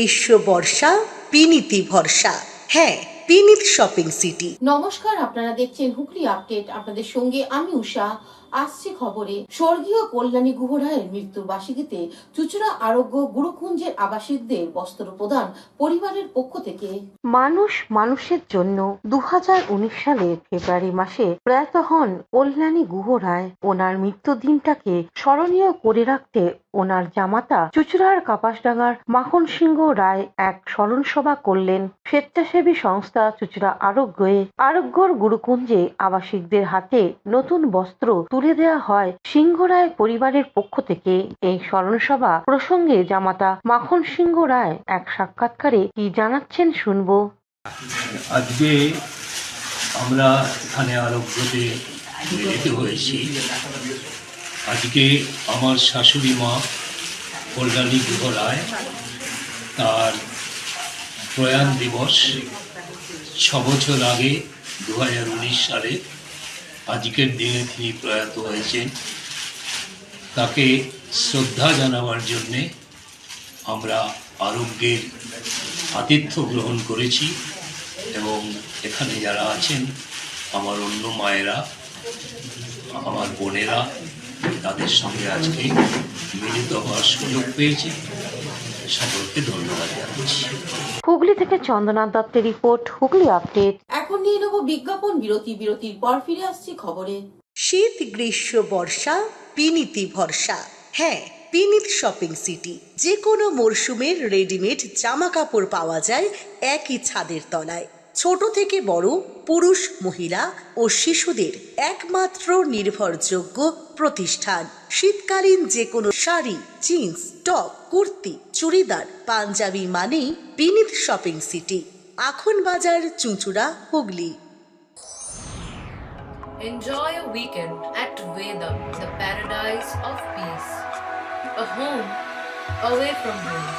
গ্রীষ্ম বর্ষা পিনিতি ভরসা। হ্যাঁ, পিনিত শপিং সিটি। নমস্কার, আপনারা দেখছেন হুগলি আপডেট। আপনাদের সঙ্গে আমি উষা। আসছে খবরে, স্বর্গীয় কল্যাণী গুহ রায়ের মৃত্যুর বার্ষিকীতে চুঁচুড়া আরোগ্য গুরুকুঞ্জের আবাসিকদের বস্ত্র প্রদান পরিবারের পক্ষ থেকে। মানুষ মানুষের জন্য 2019 সালের ফেব্রুয়ারি মাসে প্রয়াত হন কল্যাণী গুহ রায়। ওনার মৃত্যুদিনটাকে স্মরণীয় করে রাখতে ওনার জামাতা চুঁচুড়ার কাপাসডাঙ্গার মাখন সিংহ রায় এক স্মরণ সভা করলেন। স্বেচ্ছাসেবী সংস্থা চুঁচুড়া আরোগ্যর গুরুকুঞ্জে আবাসিকদের হাতে নতুন বস্ত্র তুলে দেওয়া হয় সিংহ রায় পরিবারের পক্ষ থেকে। এই স্মরণ সভা প্রসঙ্গে জামাতা মাখন সিংহ রায় এক সাক্ষাৎকারে কি জানাচ্ছেন শুনবো। আজকে আমরা এখানে আরোগ্যতে মিলিত হয়েছি। আজকে আমার শাশুড়ি মা কল্যাণী গুহ রায়, তার প্রয়াণ দিবস 6 বছর আগে 2019 সালে আজকের দিনে তিনি প্রয়াত হয়েছেন। তাকে শ্রদ্ধা জানাবার জন্যে আমরা আরোগ্যের আতিথ্য গ্রহণ করেছি এবং এখানে যারা আছেন আমার অন্য মায়েরা, আমার বোনেরা, তাদের সঙ্গে আজকে মিলিত হওয়ার সুযোগ পেয়েছি। সকলকে ধন্যবাদ জানাচ্ছি। হুগলি থেকে চন্দনা দত্তের রিপোর্ট, হুগলি আপডেট। এখন নিয়ে নেব বিজ্ঞাপন বিরতির পর ফিরে আসছি খবরে। শীত গ্রীষ্ম বর্ষা পিনিতি ভরসা। হ্যাঁ, পিনিত শপিং সিটি। যে কোনো মরশুমের রেডিমেড জামা কাপড় পাওয়া যায় একই ছাদের তলায়। ছোট থেকে বড়, পুরুষ, মহিলা ও শিশুদের একমাত্র নির্ভরযোগ্য প্রতিষ্ঠান। শীতকালীন যে কোনো শাড়ি, জিন্স, টপ, কুর্তি, চুড়িদার, পাঞ্জাবি মানেই পিনিত শপিং সিটি। আখন বাজার, চুঁচুড়া, Hooghly. Enjoy a weekend at Vedam, the paradise of peace. A home away from home.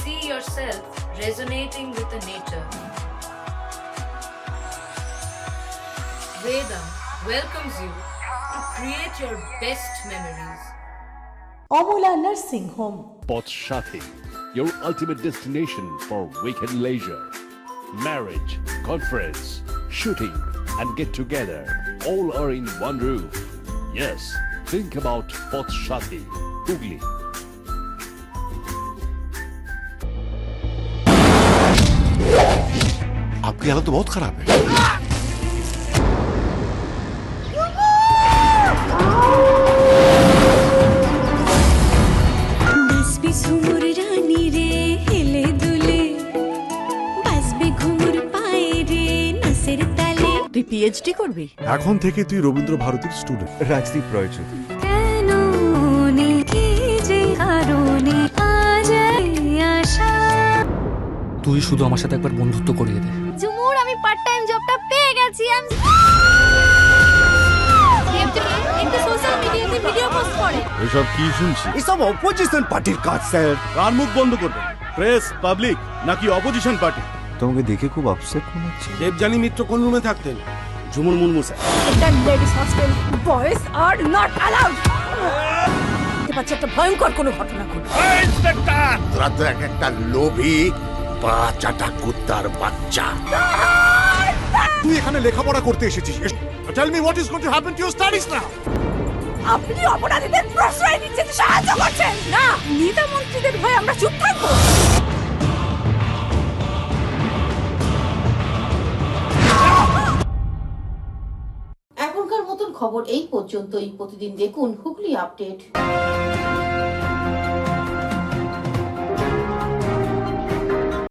See yourself resonating with the nature. Vedam welcomes you to create your best memories. Amala nursing home. Poth Shathi, your ultimate destination for weekend leisure. Marriage, conference, shooting, and get together all are in one roof. Yes, think about Poth Shathi, Hugli. आपकी हालत तो बहुत खराब है। তুই PhD করবি? এখন থেকে তুই রবীন্দ্র ভারতীর স্টুডেন্ট। রাজদীপ রয় চৌধুরী। তুই শুধু আমার সাথে একবার বন্ধুত্ব করিয়ে দে। জুমুর, আমি পার্ট টাইম জবটা পেয়ে গেছি। একটু সোশ্যাল মিডিয়াতে ভিডিও পোস্ট করে। এসব কি শুনছি? এসব অপোজিশন পার্টির কাজ স্যার। কার মুখ বন্ধ করবেন? প্রেস, পাবলিক নাকি অপোজিশন পার্টি? তোমাকে দেখে খুব আপসেট মনে হচ্ছে। দেবজানী মিত্র কোন রুমে থাকতেন? ঝুমুর মুর্মু স্যার। এটা ladies hostel, boys are not allowed. পাচ্ছে একটা ভয়ঙ্কর কোনো ঘটনা ঘটে। ইন্সপেক্টর, তোরা তো একটা লোভী পাচাটা কুত্তার বাচ্চা। তুই এখানে লেখাপড়া করতে এসেছিস। Tell me what is going to happen to your studies now. আপনি অপরাধীদের প্রশ্রয় দিতে সাহায্য করছেন না। নেতা মন্ত্রীদের ভয়ে আমরা চুপ থাকবো? এখনকার মতন খবর এই পর্যন্তই। প্রতিদিন দেখুন হুগলি আপডেট।